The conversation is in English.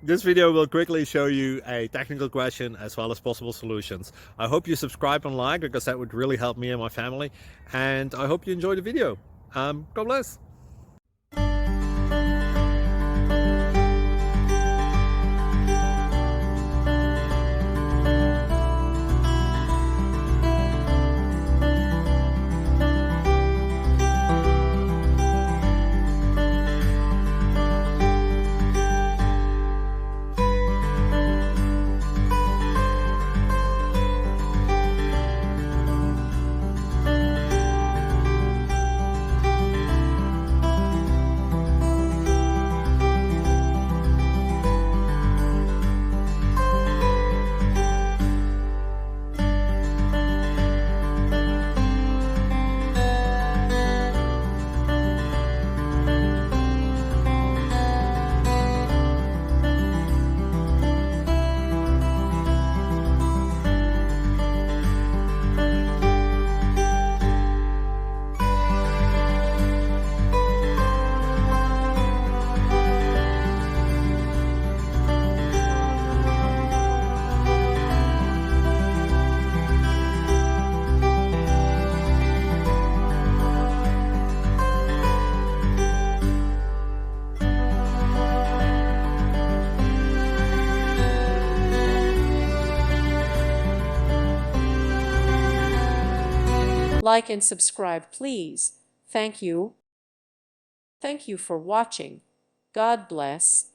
This video will quickly show you a technical question as well as possible solutions. I hope you subscribe and like because that would really help me and my family. And I hope you enjoy the video. God bless. Like and subscribe, please. Thank you. Thank you for watching. God bless.